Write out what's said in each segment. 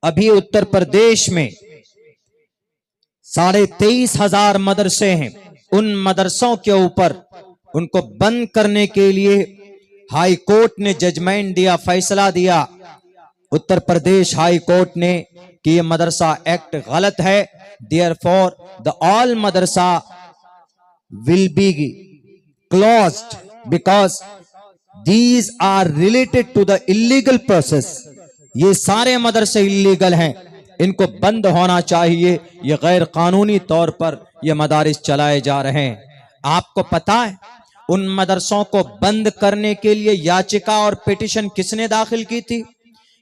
अभी उत्तर प्रदेश में 23,500 मदरसे हैं। उन मदरसों के ऊपर उनको बंद करने के लिए हाई कोर्ट ने जजमेंट दिया, फैसला दिया। उत्तर प्रदेश हाई कोर्ट ने कि ये मदरसा एक्ट गलत है, देयरफॉर द ऑल मदरसा will be closed because these are related to the illegal process. ये सारे मदरसे इलीगल हैं, इनको बंद होना चाहिए। ये गैर कानूनी तौर पर ये मदारिस चलाए जा रहे हैं। आपको पता है उन मदरसों को बंद करने के लिए याचिका और पिटीशन किसने दाखिल की थी?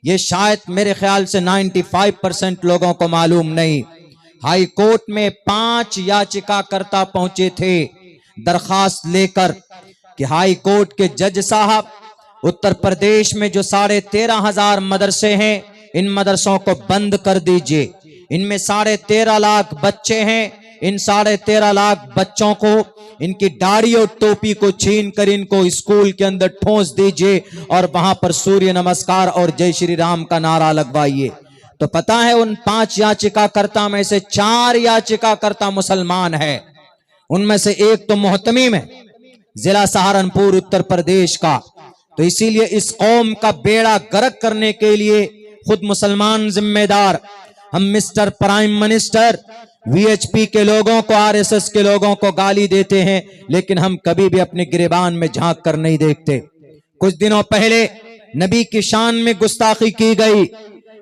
ये शायद मेरे ख्याल से 95% लोगों को मालूम नहीं। हाई कोर्ट में 5 याचिकाकर्ता पहुंचे थे दरखास्त लेकर कि हाई कोर्ट के जज साहब, उत्तर प्रदेश में जो 13,500 मदरसे हैं, इन मदरसों को बंद कर दीजिए। इनमें 13.5 लाख बच्चे हैं। इन 13.5 लाख बच्चों को इनकी दाढ़ी और टोपी को छीन कर इनको स्कूल के अंदर ठोंस दीजिए और वहां पर सूर्य नमस्कार और जय श्री राम का नारा लगवाइए। तो पता है उन 5 याचिकाकर्ता में से 4 याचिकाकर्ता मुसलमान है। उनमें से एक तो मोहतमीम है, जिला सहारनपुर उत्तर प्रदेश का। तो इसीलिए इस कौम का बेड़ा गर्क करने के लिए खुद मुसलमान जिम्मेदार। हम मिस्टर प्राइम मिनिस्टर वीएचपी के लोगों को, आरएसएस के लोगों को गाली देते हैं, लेकिन हम कभी भी अपने गिरेबान में झांक कर नहीं देखते। कुछ दिनों पहले नबी की शान में गुस्ताखी की गई।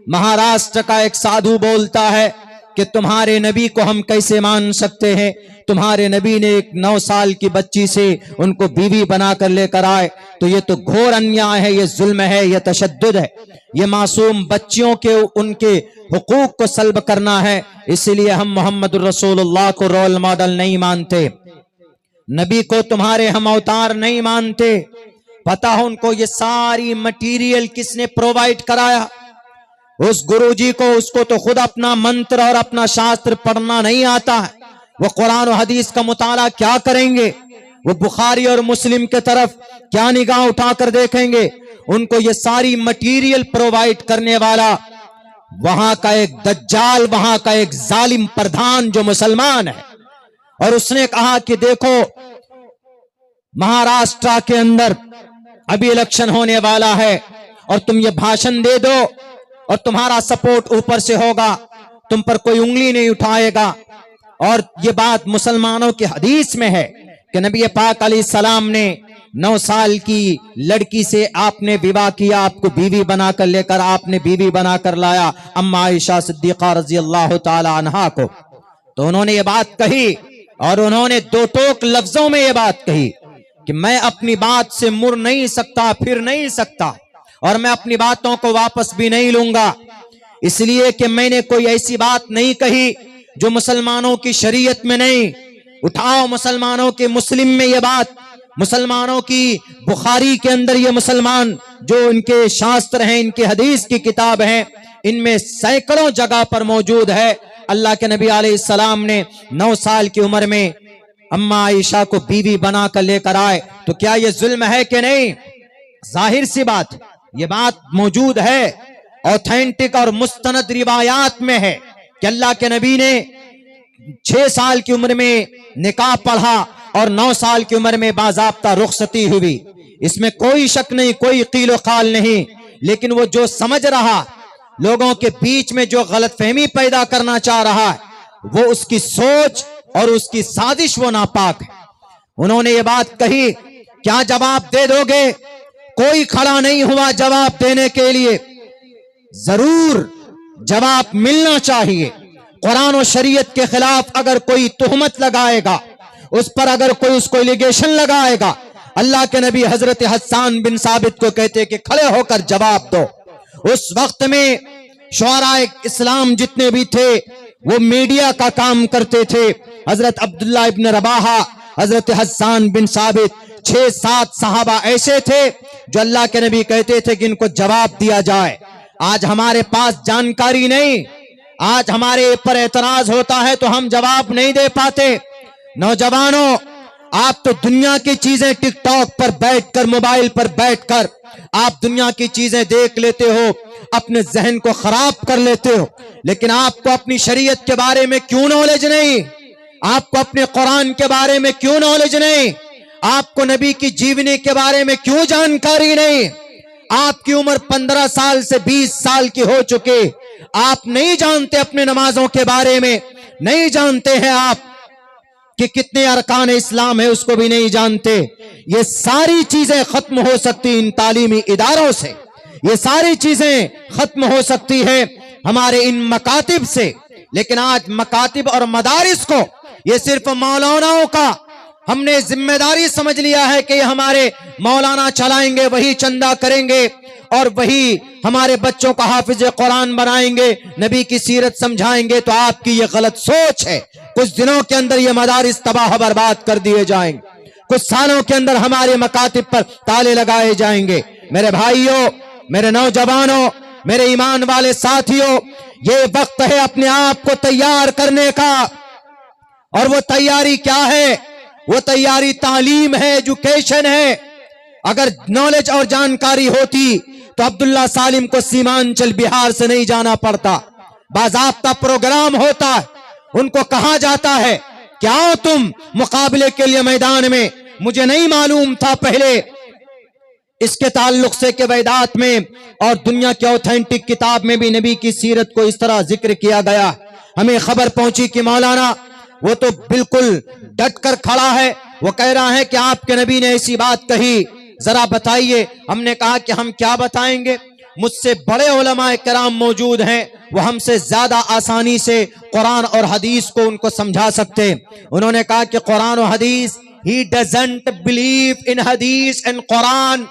महाराष्ट्र का एक साधु बोलता है कि तुम्हारे नबी को हम कैसे मान सकते हैं? तुम्हारे नबी ने एक 9 साल की बच्ची से उनको बीवी बनाकर लेकर आए, तो ये तो घोर अन्याय है, ये जुल्म है, ये तशद्दुद है, ये मासूम बच्चियों के उनके हुकूक को सल्ब करना है। इसलिए हम मोहम्मद रसूलुल्लाह को रोल मॉडल नहीं मानते, नबी को तुम्हारे हम अवतार नहीं मानते। पता हो उनको ये सारी मटीरियल किसने प्रोवाइड कराया? उस गुरुजी को, उसको तो खुद अपना मंत्र और अपना शास्त्र पढ़ना नहीं आता है। वो कुरान और हदीस का मुताला क्या करेंगे? वो बुखारी और मुस्लिम के तरफ क्या निगाह उठाकर देखेंगे? उनको ये सारी मटीरियल प्रोवाइड करने वाला वहां का एक दज्जाल, वहां का एक जालिम प्रधान जो मुसलमान है। और उसने कहा कि देखो महाराष्ट्र के अंदर अभी इलेक्शन होने वाला है और तुम ये भाषण दे दो और तुम्हारा सपोर्ट ऊपर से होगा, तुम पर कोई उंगली नहीं उठाएगा। और ये बात मुसलमानों की हदीस में है कि नबी पाक अलैहिस्सलाम ने 9 साल की लड़की से आपने विवाह किया, आपको बीवी बनाकर लेकर आपने बीवी बनाकर लाया अम्मा आयशा सिद्दीक़ा रज़ी अल्लाह ताला अन्हा को। तो उन्होंने ये बात कही और उन्होंने 2 टोक लफ्जों में ये बात कही कि मैं अपनी बात से मुड़ नहीं सकता, फिर नहीं सकता, और मैं अपनी बातों को वापस भी नहीं लूंगा, इसलिए कि मैंने कोई ऐसी बात नहीं कही जो मुसलमानों की शरीयत में नहीं। उठाओ मुसलमानों के मुस्लिम में ये बात, मुसलमानों की बुखारी के अंदर ये मुसलमान जो इनके शास्त्र हैं, इनके हदीस की किताब है, इनमें सैकड़ों जगह पर मौजूद है। अल्लाह के नबी अलैहिस्सलाम ने 9 साल की उम्र में अम्मा आयशा को बीवी बना कर लेकर आए, तो क्या ये जुल्म है कि नहीं? जाहिर सी बात, ये बात मौजूद है, ऑथेंटिक और मुस्तनद रिवायात में है कि अल्लाह के नबी ने 6 साल की उम्र में निकाह पढ़ा और 9 साल की उम्र में बाज़ाब्ता रुखसती हुई। इसमें कोई शक नहीं, कोई कीलो काल नहीं। लेकिन वो जो समझ रहा, लोगों के बीच में जो गलतफहमी पैदा करना चाह रहा है, वो उसकी सोच और उसकी साजिश वो नापाक है। उन्होंने ये बात कही, क्या जवाब दे दोगे? कोई खड़ा नहीं हुआ जवाब देने के लिए। जरूर जवाब मिलना चाहिए। कुरान और शरीयत के खिलाफ अगर कोई तुहमत लगाएगा, उस पर अगर कोई उसको एलिगेशन लगाएगा, अल्लाह के नबी हजरत हस्सान बिन साबित को कहते कि खड़े होकर जवाब दो। उस वक्त में शुअराए इस्लाम जितने भी थे वो मीडिया का काम करते थे। हजरत अब्दुल्ला इब्न रबाहा, हजरत हस्सान बिन साबित, 6-7 सहाबा ऐसे थे जो अल्लाह के नबी कहते थे कि इनको जवाब दिया जाए। आज हमारे पास जानकारी नहीं, आज हमारे पर एतराज होता है तो हम जवाब नहीं दे पाते। नौजवानों, आप तो दुनिया की चीजें टिकटॉक पर बैठकर, मोबाइल पर बैठकर आप दुनिया की चीजें देख लेते हो। اپنے ذہن کو خراب کر لیتے ہو، لیکن آپ کو اپنی شریعت کے بارے میں کیوں نالج نہیں؟ آپ کو اپنے قرآن کے بارے میں کیوں نالج نہیں؟ آپ کو نبی کی جیونی کے بارے میں کیوں جانکاری نہیں؟ آپ کی عمر 15 سال سے 20 سال کی ہو چکے، آپ نہیں جانتے اپنے نمازوں کے بارے میں، نہیں جانتے ہیں آپ کہ کتنے ارکان اسلام ہے، اس کو بھی نہیں جانتے۔ یہ ساری چیزیں ختم ہو سکتی ان تعلیمی اداروں سے، یہ ساری چیزیں ختم ہو سکتی ہے ہمارے ان مکاتب سے، لیکن آج مکاتب اور مدارس کو یہ صرف مولاناؤں کا ہم نے ذمہ داری سمجھ لیا ہے کہ یہ ہمارے مولانا چلائیں گے، وہی چندہ کریں گے اور وہی ہمارے بچوں کا حافظ قرآن بنائیں گے، نبی کی سیرت سمجھائیں گے۔ تو آپ کی یہ غلط سوچ ہے۔ کچھ دنوں کے اندر یہ مدارس تباہ برباد کر دیے جائیں گے، کچھ سالوں کے اندر ہمارے مکاتب پر تالے لگائے جائیں گے۔ میرے بھائیوں، میرے نوجوانوں، میرے ایمان والے ساتھیوں، یہ وقت ہے اپنے آپ کو تیار کرنے کا، اور وہ تیاری کیا ہے؟ وہ تیاری تعلیم ہے، ایجوکیشن ہے۔ اگر نالج اور جانکاری ہوتی تو عبداللہ سالم کو سیمانچل بہار سے نہیں جانا پڑتا، باضابطہ پروگرام ہوتا، ان کو کہا جاتا ہے کہ آؤ تم مقابلے کے لیے میدان میں۔ مجھے نہیں معلوم تھا پہلے اس کے تعلق سے کہ ویدات میں اور دنیا کی اوتھینٹک کتاب میں بھی نبی کی سیرت کو اس طرح ذکر کیا گیا۔ ہمیں خبر پہنچی کہ مولانا وہ تو بالکل ڈٹ کر کھڑا ہے، وہ کہہ رہا ہے کہ آپ کے نبی نے ایسی بات کہی، ذرا بتائیے۔ ہم نے کہا کہ ہم کیا بتائیں گے، مجھ سے بڑے علماء کرام موجود ہیں، وہ ہم سے زیادہ آسانی سے قرآن اور حدیث کو ان کو سمجھا سکتے۔ انہوں نے کہا کہ قرآن و حدیث he doesn't believe in hadith and Quran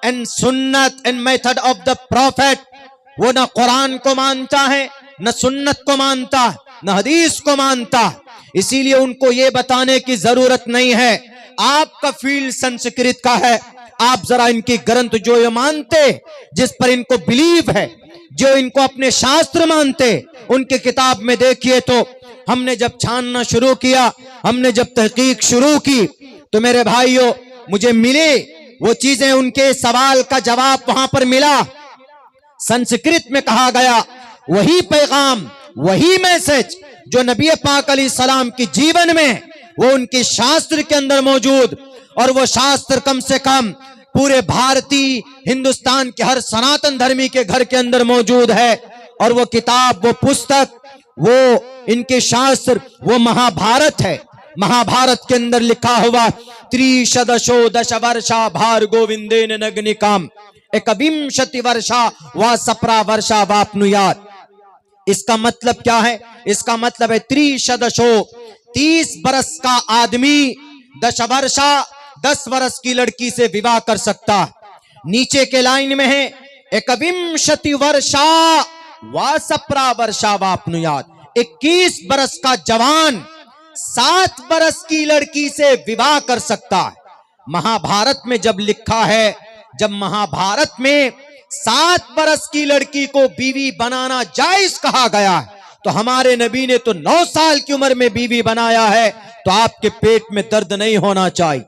and sunnat and method of the prophet۔ وہ نہ قرآن کو مانتا ہے، نہ سنت کو مانتا، نہ حدیث کو مانتا، اسی لیے ان کو یہ بتانے کی ضرورت نہیں ہے۔ آپ کا فیلڈ سنسکرت کا ہے، آپ ذرا ان کی گرنتھ جو یہ مانتے، جس پر ان کو بلیو ہے، جو ان کو اپنے شاستر مانتے، ان کی کتاب میں دیکھیے۔ تو ہم نے جب چھاننا شروع کیا، ہم نے جب تحقیق شروع کی، تو میرے بھائیوں مجھے ملے وہ چیزیں، ان کے سوال کا جواب وہاں پر ملا۔ سنسکرت میں کہا گیا وہی پیغام، وہی میسج جو نبی پاک علیہ السلام کی جیون میں، وہ ان کی شاستر کے اندر موجود، اور وہ شاستر کم سے کم پورے بھارتی ہندوستان کے ہر سناتن دھرمی کے گھر کے اندر موجود ہے۔ اور وہ کتاب، وہ پستک، وہ ان کے شاستر، وہ مہا بھارت ہے۔ مہا بھارت کے اندر لکھا ہوا تریشدشو دش ورشا بھار گووندین نگنکام ایکومشتی ورشا وا سپرا ورشا واپنویات۔ اس کا مطلب کیا ہے؟ اس کا مطلب ہے تریشدشو 30 برس کا آدمی، دش ورشا 10 برس کی لڑکی سے وواہ کر سکتا۔ نیچے کے لائن میں ہے ایکومشتی ورشا وا سپرا ورشا واپنویات، 21 برس کا جوان 7 برس کی لڑکی سے وواہ کر سکتا ہے۔ مہا بھارت میں جب لکھا ہے، جب مہا بھارت میں 7 برس کی لڑکی کو بیوی بنانا جائز کہا گیا ہے، تو ہمارے نبی نے تو 9 سال کی عمر میں بیوی بنایا ہے، تو آپ کے پیٹ میں درد نہیں ہونا چاہیے۔